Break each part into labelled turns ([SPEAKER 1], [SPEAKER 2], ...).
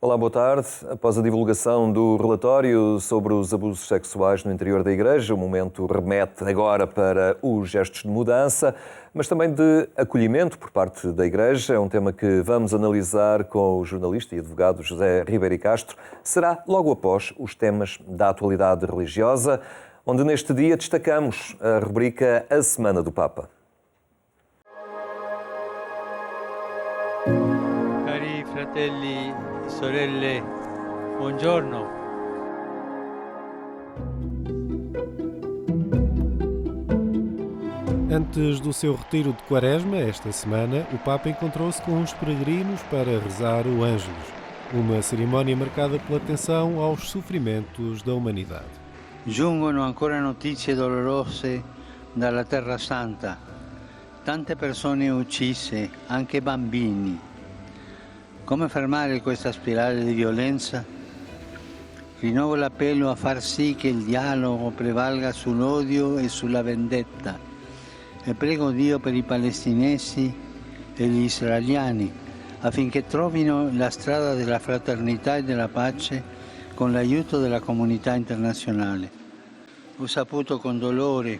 [SPEAKER 1] Olá, boa tarde. Após a divulgação do relatório sobre os abusos sexuais no interior da Igreja, o momento remete agora para os gestos de mudança, mas também de acolhimento por parte da Igreja. É um tema que vamos analisar com o jornalista e advogado José Ribeiro Castro. Será logo após os temas da atualidade religiosa, onde neste dia destacamos a rubrica A Semana do Papa.
[SPEAKER 2] Cari fratelli e sorelle, buongiorno.
[SPEAKER 3] Antes do seu retiro de Quaresma, esta semana, o Papa encontrou-se com os peregrinos para rezar o Ângelus, uma cerimónia marcada pela atenção aos sofrimentos da humanidade.
[SPEAKER 2] Giungono ancora notizie dolorose dalla Terra Santa. Tante persone uccise, anche bambini. Come fermare questa spirale di violenza? Rinnovo l'appello a far sì che il dialogo prevalga sull'odio e sulla vendetta. E prego Dio per i palestinesi e gli israeliani affinché trovino la strada della fraternità e della pace con l'aiuto della comunità internazionale. Ho saputo con dolore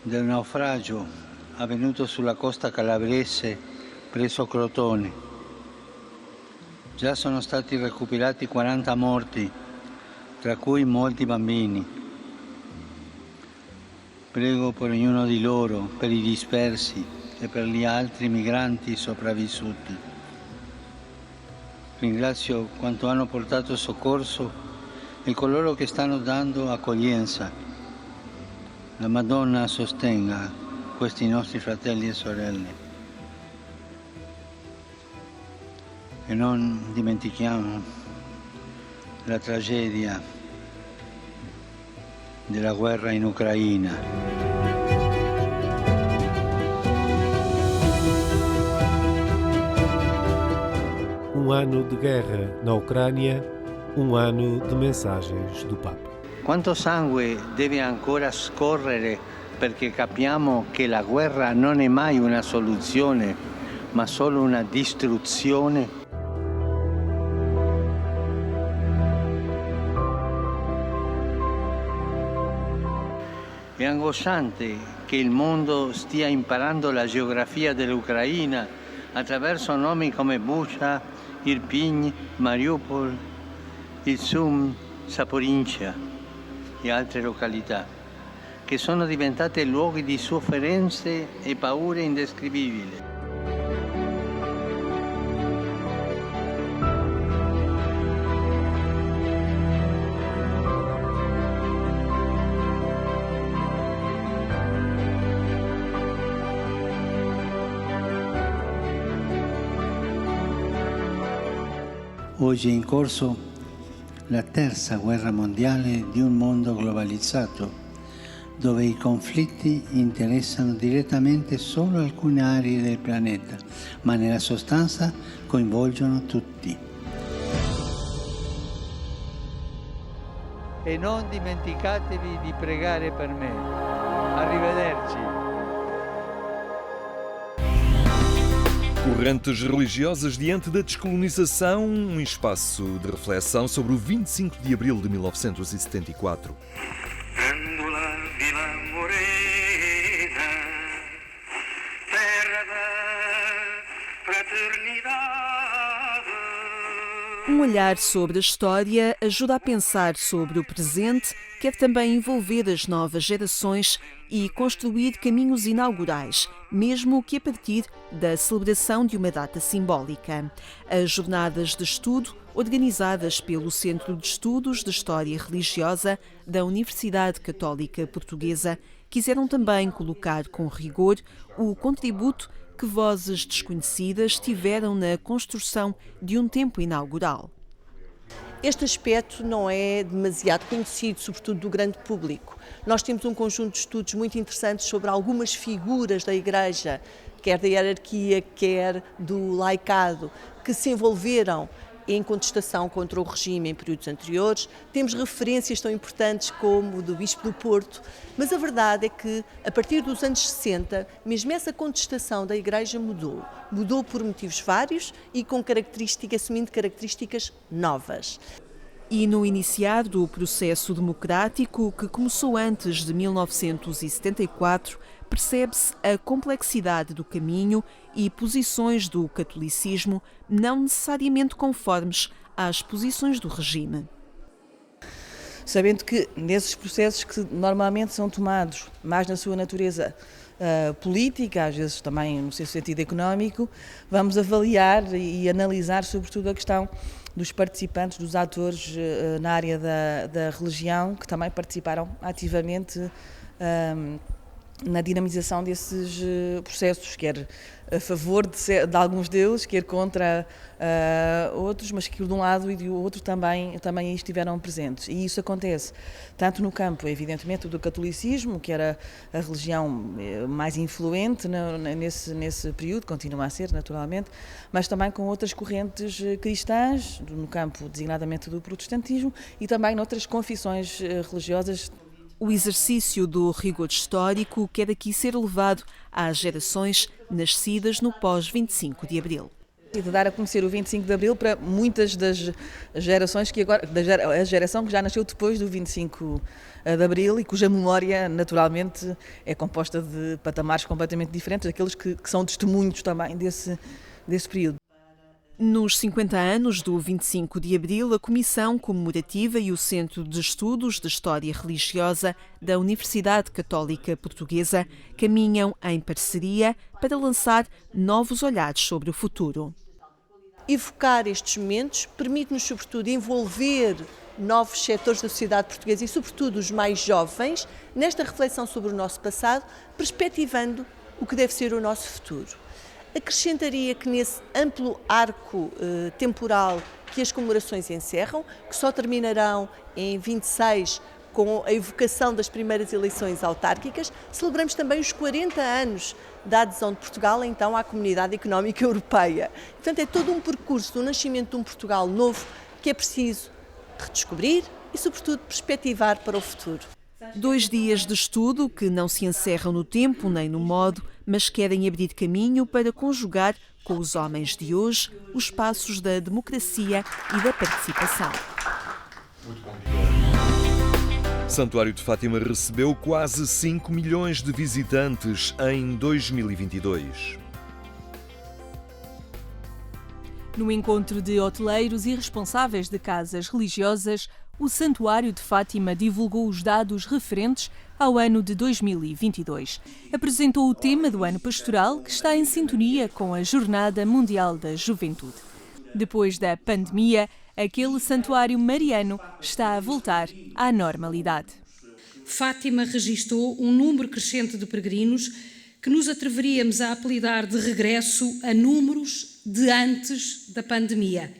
[SPEAKER 2] del naufragio avvenuto sulla costa calabrese presso Crotone. Già sono stati recuperati 40 morti, tra cui molti bambini. Prego per ognuno di loro, per i dispersi e per gli altri migranti sopravvissuti. Ringrazio quanto hanno portato soccorso e coloro che stanno dando accoglienza. La Madonna sostenga questi nostri fratelli e sorelle. E non dimentichiamo la tragedia della guerra in Ucraina.
[SPEAKER 3] Um ano de guerra na Ucrânia, um ano de mensagens do Papa.
[SPEAKER 2] Quanto sangue deve ancora scorrere perché capiamo che la guerra non è mai una soluzione, ma solo una distruzione? È angosciante che il mondo stia imparando la geografia dell'Ucraina attraverso nomi come Bucha, Irpin, Mariupol, Izum, Saporincia e altre località, che sono diventate luoghi di sofferenze e paure indescrivibili. Oggi è in corso la terza guerra mondiale di un mondo globalizzato, dove i conflitti interessano direttamente solo alcune aree del pianeta, ma nella sostanza coinvolgono tutti. E non dimenticatevi di pregare per me. Arrivederci.
[SPEAKER 1] Correntes religiosas diante da descolonização, um espaço de reflexão sobre o 25 de abril de 1974.
[SPEAKER 4] Um olhar sobre a história ajuda a pensar sobre o presente, quer também envolver as novas gerações e construir caminhos inaugurais, mesmo que a partir da celebração de uma data simbólica. As jornadas de estudo, organizadas pelo Centro de Estudos de História Religiosa da Universidade Católica Portuguesa, quiseram também colocar com rigor o contributo que vozes desconhecidas tiveram na construção de um tempo inaugural.
[SPEAKER 5] Este aspecto não é demasiado conhecido, sobretudo do grande público. Nós temos um conjunto de estudos muito interessantes sobre algumas figuras da Igreja, quer da hierarquia, quer do laicado, que se envolveram em contestação contra o regime em períodos anteriores, temos referências tão importantes como o do Bispo do Porto, mas a verdade é que, a partir dos anos 60, mesmo essa contestação da Igreja mudou. Mudou por motivos vários e assumindo características novas.
[SPEAKER 4] E no iniciar do processo democrático, que começou antes de 1974, percebe-se a complexidade do caminho e posições do catolicismo não necessariamente conformes às posições do regime.
[SPEAKER 6] Sabendo que nesses processos que normalmente são tomados mais na sua natureza política, às vezes também no seu sentido económico, vamos avaliar e analisar sobretudo a questão dos participantes, dos atores na área da religião, que também participaram ativamente na dinamização desses processos, quer a favor de alguns deles, quer contra outros, mas que de um lado e do outro também estiveram presentes. E isso acontece tanto no campo, evidentemente, do catolicismo, que era a religião mais influente nesse período, continua a ser, naturalmente, mas também com outras correntes cristãs, no campo designadamente do protestantismo, e também noutras confissões religiosas.
[SPEAKER 4] O exercício do rigor histórico quer aqui ser levado às gerações nascidas no pós-25 de Abril.
[SPEAKER 6] E de dar a conhecer o 25 de Abril para muitas das gerações que agora, a geração que já nasceu depois do 25 de Abril e cuja memória naturalmente é composta de patamares completamente diferentes daqueles que são testemunhos também desse período.
[SPEAKER 4] Nos 50 anos do 25 de Abril, a Comissão Comemorativa e o Centro de Estudos de História Religiosa da Universidade Católica Portuguesa caminham em parceria para lançar novos olhares sobre o futuro.
[SPEAKER 5] Evocar estes momentos permite-nos, sobretudo, envolver novos setores da sociedade portuguesa e, sobretudo, os mais jovens, nesta reflexão sobre o nosso passado, perspectivando o que deve ser o nosso futuro. Acrescentaria que nesse amplo arco temporal que as comemorações encerram, que só terminarão em 26 com a evocação das primeiras eleições autárquicas, celebramos também os 40 anos da adesão de Portugal então à Comunidade Económica Europeia. Portanto, é todo um percurso do nascimento de um Portugal novo que é preciso redescobrir e, sobretudo, perspectivar para o futuro.
[SPEAKER 4] 2 dias de estudo que não se encerram no tempo nem no modo, mas querem abrir caminho para conjugar com os homens de hoje os passos da democracia e da participação.
[SPEAKER 1] Santuário de Fátima recebeu quase 5 milhões de visitantes em 2022.
[SPEAKER 7] No encontro de hoteleiros e responsáveis de casas religiosas, o Santuário de Fátima divulgou os dados referentes ao ano de 2022. Apresentou o tema do ano pastoral, que está em sintonia com a Jornada Mundial da Juventude. Depois da pandemia, aquele santuário mariano está a voltar à normalidade.
[SPEAKER 8] Fátima registou um número crescente de peregrinos que nos atreveríamos a apelidar de regresso a números de antes da pandemia,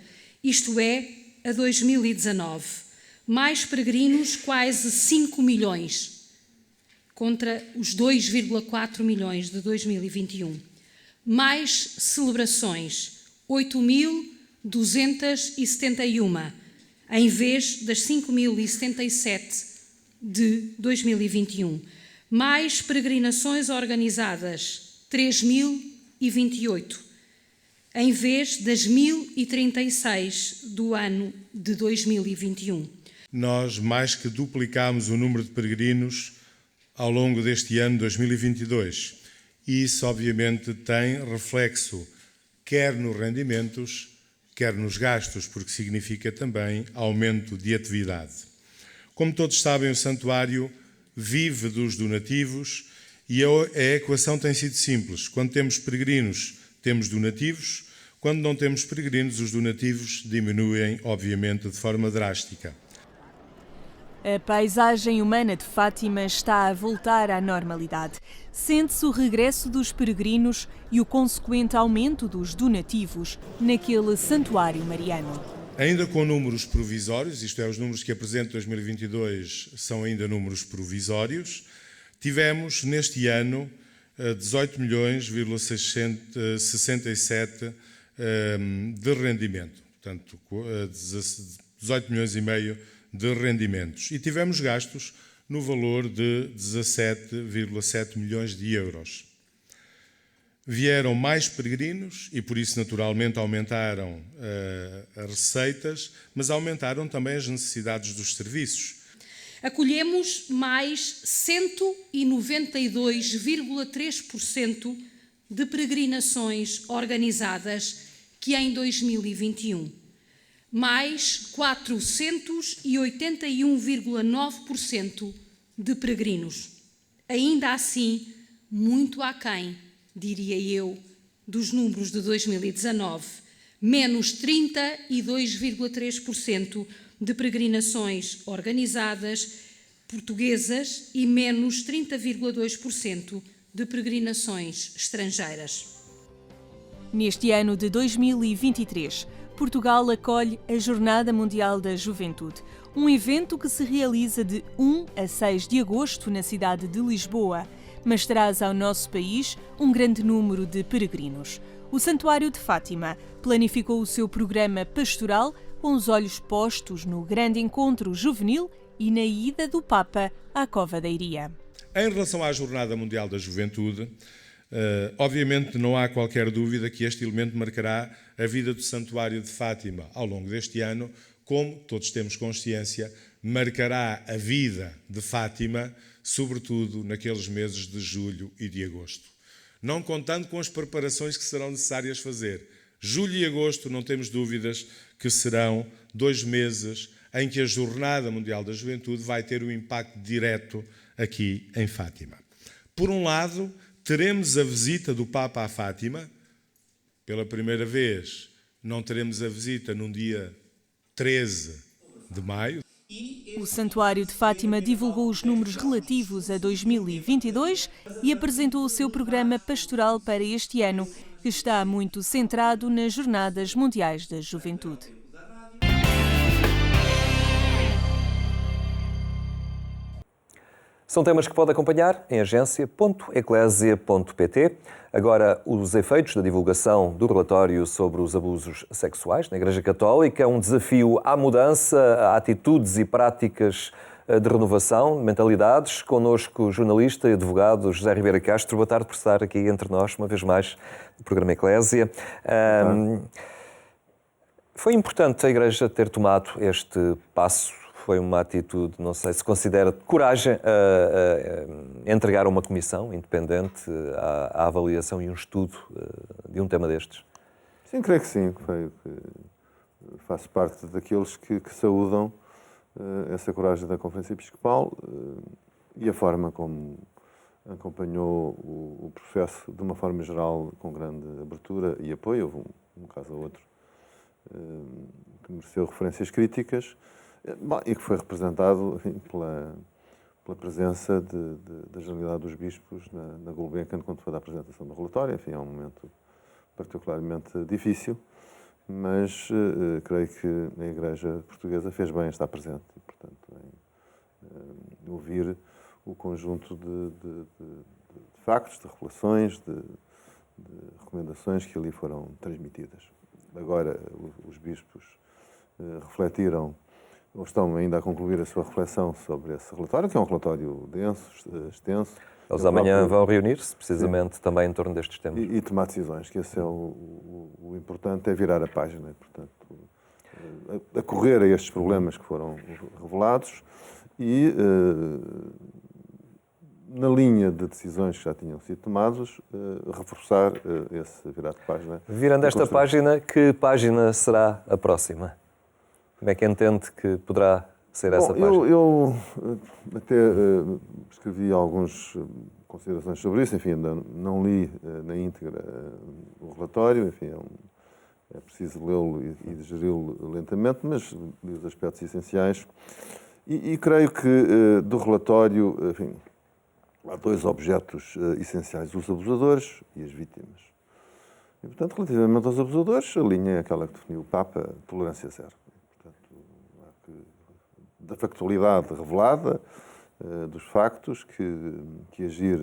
[SPEAKER 8] isto é, a 2019. Mais peregrinos, quase 5 milhões, contra os 2,4 milhões de 2021. Mais celebrações, 8.271, em vez das 5.077 de 2021. Mais peregrinações organizadas, 3.028, em vez das 1.036 do ano de 2021.
[SPEAKER 9] Nós mais que duplicámos o número de peregrinos ao longo deste ano 2022. E isso, obviamente, tem reflexo quer nos rendimentos, quer nos gastos, porque significa também aumento de atividade. Como todos sabem, o santuário vive dos donativos e a equação tem sido simples. Quando temos peregrinos, temos donativos. Quando não temos peregrinos, os donativos diminuem, obviamente, de forma drástica.
[SPEAKER 7] A paisagem humana de Fátima está a voltar à normalidade. Sente-se o regresso dos peregrinos e o consequente aumento dos donativos naquele santuário mariano.
[SPEAKER 9] Ainda com números provisórios, isto é, os números que apresento 2022 são ainda números provisórios, tivemos neste ano 18,67 milhões de rendimento. portanto, 18 milhões e meio de rendimentos. E tivemos gastos no valor de 17,7 milhões de euros. Vieram mais peregrinos e, por isso, naturalmente, aumentaram as receitas, mas aumentaram também as necessidades dos serviços.
[SPEAKER 8] Acolhemos mais 192,3% de peregrinações organizadas que em 2021. Mais 481,9% de peregrinos. Ainda assim, muito aquém, diria eu, dos números de 2019. Menos 32,3% de peregrinações organizadas portuguesas e menos 30,2% de peregrinações estrangeiras.
[SPEAKER 7] Neste ano de 2023, Portugal acolhe a Jornada Mundial da Juventude, um evento que se realiza de 1 a 6 de agosto na cidade de Lisboa, mas traz ao nosso país um grande número de peregrinos. O Santuário de Fátima planificou o seu programa pastoral com os olhos postos no grande encontro juvenil e na ida do Papa à Cova da Iria.
[SPEAKER 9] Em relação à Jornada Mundial da Juventude, obviamente não há qualquer dúvida que este elemento marcará a vida do Santuário de Fátima ao longo deste ano, como todos temos consciência, marcará a vida de Fátima, sobretudo naqueles meses de julho e de agosto. Não contando com as preparações que serão necessárias fazer. Julho e agosto, não temos dúvidas que serão 2 meses em que a Jornada Mundial da Juventude vai ter um impacto direto aqui em Fátima. Por um lado, teremos a visita do Papa a Fátima. Pela primeira vez, não teremos a visita num dia 13 de maio.
[SPEAKER 7] O Santuário de Fátima divulgou os números relativos a 2022 e apresentou o seu programa pastoral para este ano, que está muito centrado nas Jornadas Mundiais da Juventude.
[SPEAKER 1] São temas que pode acompanhar em agência.eclesia.pt. Agora, os efeitos da divulgação do relatório sobre os abusos sexuais na Igreja Católica é um desafio à mudança, a atitudes e práticas de renovação, de mentalidades. Connosco o jornalista e advogado José Ribeira Castro. Boa tarde por estar aqui entre nós, uma vez mais, no programa Eclésia. Foi importante a Igreja ter tomado este passo. Foi uma atitude, não sei se considera, de coragem a entregar uma comissão independente à avaliação e um estudo de um tema destes?
[SPEAKER 10] Sim, creio que sim. Faço parte daqueles que saúdam essa coragem da Conferência Episcopal e a forma como acompanhou o processo, de uma forma geral, com grande abertura e apoio. Houve um caso ou outro que mereceu referências críticas. E que foi representado, enfim, pela presença da Generalidade dos Bispos na Gulbenkian quando foi da apresentação do relatório. Enfim, é um momento particularmente difícil, mas creio que a Igreja Portuguesa fez bem em estar presente e, portanto, em ouvir o conjunto de factos, de revelações, de recomendações que ali foram transmitidas. Agora, os bispos refletiram, ou estão ainda a concluir a sua reflexão sobre esse relatório, que é um relatório denso, extenso.
[SPEAKER 1] Eles amanhã vão reunir-se, precisamente, sim, também em torno destes temas.
[SPEAKER 10] E tomar decisões, que esse é o importante, é virar a página. Portanto, acorrer a estes problemas que foram revelados e, na linha de decisões que já tinham sido tomadas, reforçar esse virar de página.
[SPEAKER 1] Virando esta página, que página será a próxima? Como é que entende que poderá ser essa página?
[SPEAKER 10] Eu até escrevi algumas considerações sobre isso. Enfim, ainda não li na íntegra o relatório. Enfim, é preciso lê-lo e digeri-lo lentamente, mas li os aspectos essenciais. E creio que do relatório, enfim, há 2 objetos essenciais: os abusadores e as vítimas. E, portanto, relativamente aos abusadores, a linha é aquela que definiu o Papa: tolerância zero. Da factualidade revelada, dos factos, que agir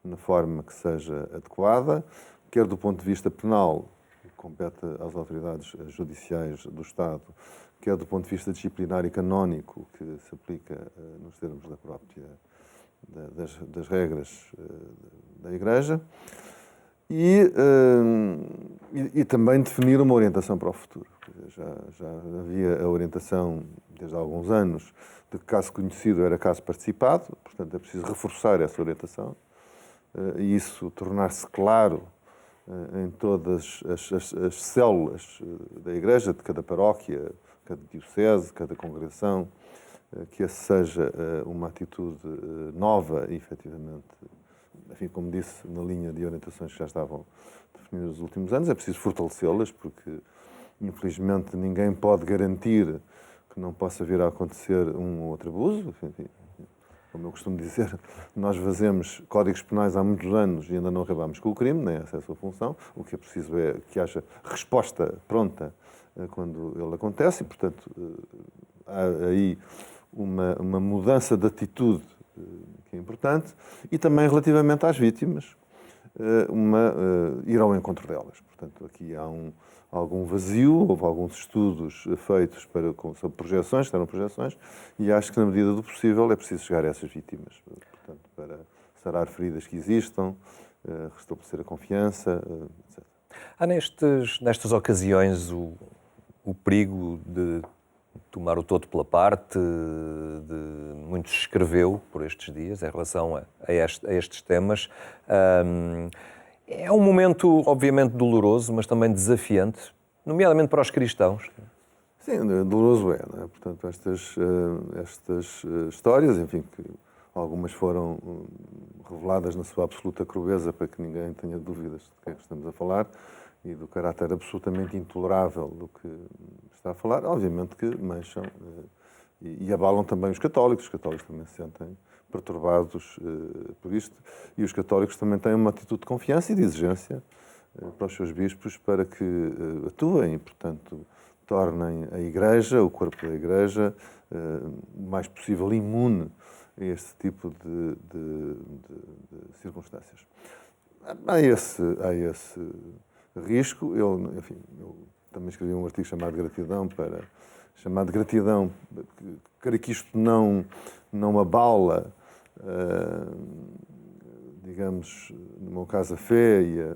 [SPEAKER 10] na forma que seja adequada, quer do ponto de vista penal, compete às autoridades judiciais do Estado, quer do ponto de vista disciplinar e canónico, que se aplica nos termos da própria, das regras da Igreja, e também definir uma orientação para o futuro. Já havia a orientação, desde há alguns anos, de que caso conhecido era caso participado, portanto é preciso reforçar essa orientação e isso tornar-se claro em todas as células da Igreja, de cada paróquia, cada diocese, cada congregação, que essa seja uma atitude nova e, efetivamente, enfim, como disse, na linha de orientações que já estavam definidas nos últimos anos. É preciso fortalecê-las, porque, infelizmente, ninguém pode garantir que não possa vir a acontecer um ou outro abuso. Enfim, como eu costumo dizer, nós fazemos códigos penais há muitos anos e ainda não acabamos com o crime, nem essa é a sua função. O que é preciso é que haja resposta pronta quando ele acontece e, portanto, há aí uma mudança de atitude que é importante e também relativamente às vítimas, ir ao encontro delas. Portanto, aqui há algum vazio, houve alguns estudos feitos sobre projeções, eram projeções, e acho que na medida do possível é preciso chegar a essas vítimas, portanto, para sarar feridas que existam, restabelecer a confiança, etc.
[SPEAKER 1] Há nestas ocasiões o perigo de tomar o todo pela parte, muito se escreveu por estes dias em relação a estes temas. É um momento, obviamente, doloroso, mas também desafiante, nomeadamente para os cristãos.
[SPEAKER 10] Sim, doloroso é, não é? Portanto, estas histórias, enfim, que algumas foram reveladas na sua absoluta crueza para que ninguém tenha dúvidas do que é que estamos a falar e do caráter absolutamente intolerável do que está a falar, obviamente que mancham e abalam também os católicos. Os católicos também se sentem perturbados por isto e os católicos também têm uma atitude de confiança e de exigência para os seus bispos para que atuem e, portanto, tornem a Igreja, o corpo da Igreja, o mais possível imune a este tipo de circunstâncias. Há esse risco. Eu também escrevi um artigo chamado Gratidão, para que isto não abala, digamos, no meu caso, a fé e a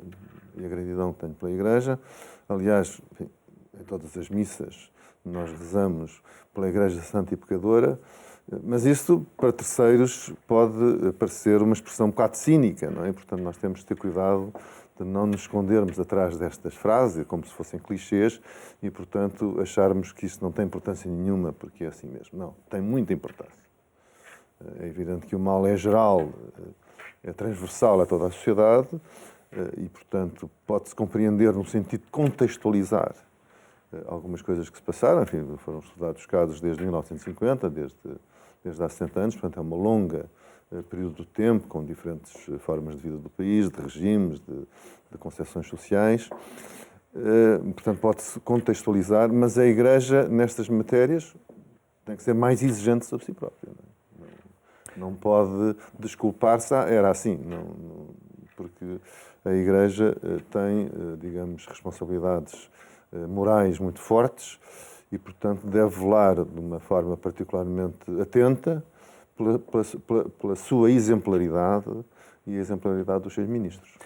[SPEAKER 10] gratidão que tenho pela Igreja. Aliás, enfim, em todas as missas nós rezamos pela Igreja Santa e Pecadora, mas isto, para terceiros, pode parecer uma expressão um bocado cínica, não é? Portanto, nós temos de ter cuidado de não nos escondermos atrás destas frases, como se fossem clichês, e, portanto, acharmos que isto não tem importância nenhuma, porque é assim mesmo. Não, tem muita importância. É evidente que o mal é geral, é transversal a toda a sociedade, e, portanto, pode-se compreender no sentido de contextualizar algumas coisas que se passaram. Enfim, foram estudados casos desde 1950, desde há 60 anos, portanto, é uma longa período de tempo, com diferentes formas de vida do país, de regimes, de concepções sociais. Portanto, pode-se contextualizar, mas a Igreja, nestas matérias, tem que ser mais exigente sobre si própria. Não pode desculpar-se, era assim, porque a Igreja tem, digamos, responsabilidades morais muito fortes e, portanto, deve velar de uma forma particularmente atenta pela sua exemplaridade e a exemplaridade dos seus ministros.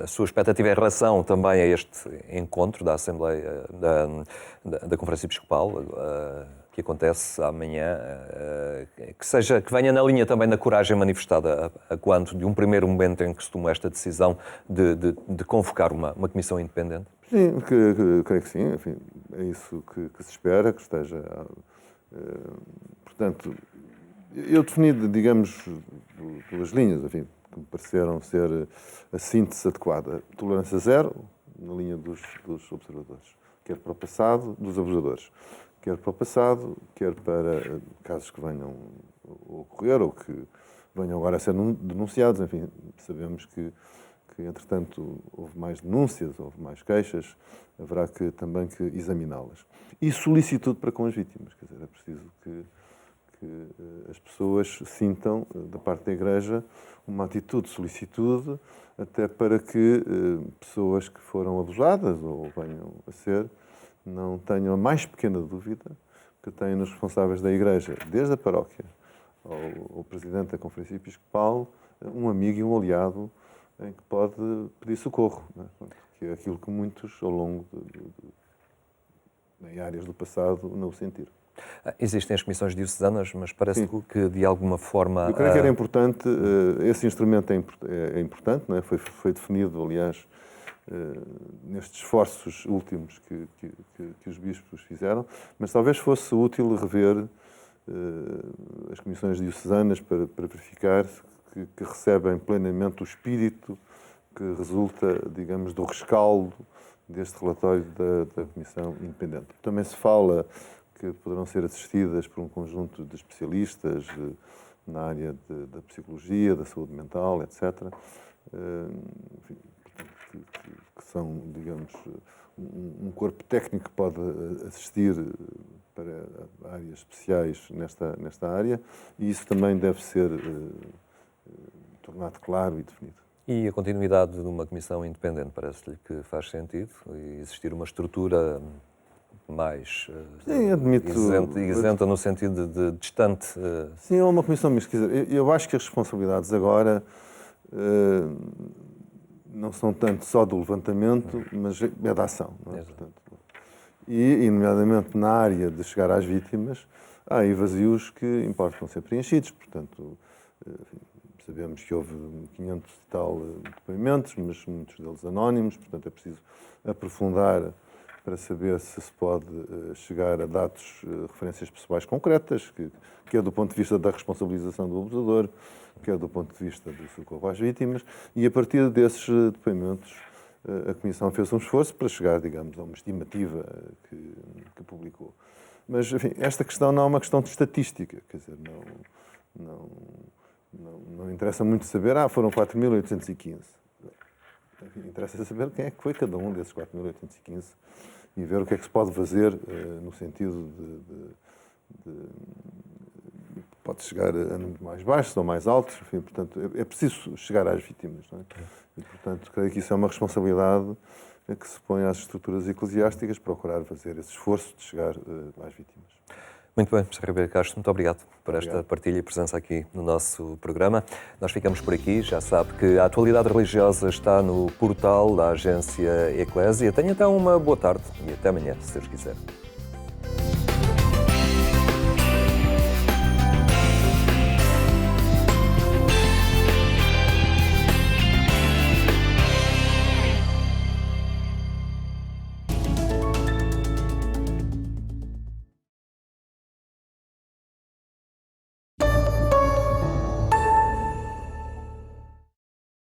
[SPEAKER 1] A sua expectativa em relação também a este encontro da Assembleia, da Conferência Episcopal, que acontece amanhã, que venha na linha também da coragem manifestada a quanto de um primeiro momento em que se tomou esta decisão de convocar uma comissão independente?
[SPEAKER 10] Sim, creio que sim. Enfim, é isso que se espera, que esteja. Portanto, eu defini, digamos, duas linhas, enfim, que me pareceram ser a síntese adequada. Tolerância zero, na linha dos observadores, quer para o passado, dos abusadores, quer para o passado, quer para casos que venham a ocorrer ou que venham agora a ser denunciados. Enfim, sabemos que entretanto, houve mais denúncias, houve mais queixas, haverá também que examiná-las. E solicitude para com as vítimas, quer dizer, é preciso que que as pessoas sintam, da parte da Igreja, uma atitude de solicitude, até para que pessoas que foram abusadas ou venham a ser, não tenham a mais pequena dúvida que têm nos responsáveis da Igreja, desde a paróquia ao Presidente da Conferência Episcopal, um amigo e um aliado em que pode pedir socorro, não é? Que é aquilo que muitos, ao longo em áreas do passado, não o sentiram.
[SPEAKER 1] Existem as comissões diocesanas, mas parece que de alguma forma...
[SPEAKER 10] Eu creio que era importante, esse instrumento é importante, não é? Foi definido, aliás, nestes esforços últimos que os bispos fizeram, mas talvez fosse útil rever as comissões diocesanas para verificar que recebem plenamente o espírito que resulta, digamos, do rescaldo deste relatório da Comissão Independente. Também se fala que poderão ser assistidas por um conjunto de especialistas na área da psicologia, da saúde mental, etc. Enfim, que são, digamos, um corpo técnico que pode assistir para áreas especiais nesta área, e isso também deve ser tornado claro e definido.
[SPEAKER 1] E a continuidade de uma comissão independente, parece-lhe que faz sentido? E existir uma estrutura mais isenta no sentido de distante?
[SPEAKER 10] Sim, é uma comissão, mas quer dizer, eu acho que as responsabilidades agora não são tanto só do levantamento, mas é da ação. Não é? Portanto, e, nomeadamente, na área de chegar às vítimas, há aí vazios que importam ser preenchidos. Portanto, enfim, sabemos que houve 500 e tal depoimentos, mas muitos deles anónimos, portanto é preciso aprofundar para saber se se pode chegar a dados, referências pessoais concretas, que é do ponto de vista da responsabilização do abusador, que é do ponto de vista do socorro às vítimas, e a partir desses depoimentos a Comissão fez um esforço para chegar, digamos, a uma estimativa que publicou. Mas, enfim, esta questão não é uma questão de estatística, quer dizer, não interessa muito saber, foram 4.815. Enfim, interessa saber quem é que foi cada um desses 4.815 e ver o que é que se pode fazer no sentido pode chegar a números mais baixos ou mais altos, enfim, portanto, é preciso chegar às vítimas, não é? E, portanto, creio que isso é uma responsabilidade que se põe às estruturas eclesiásticas procurar fazer esse esforço de chegar às vítimas.
[SPEAKER 1] Muito bem, José Ribeiro Castro, muito obrigado por esta partilha e presença aqui no nosso programa. Nós ficamos por aqui, já sabe que a atualidade religiosa está no portal da agência Eclésia. Tenha então uma boa tarde e até amanhã, se Deus quiser.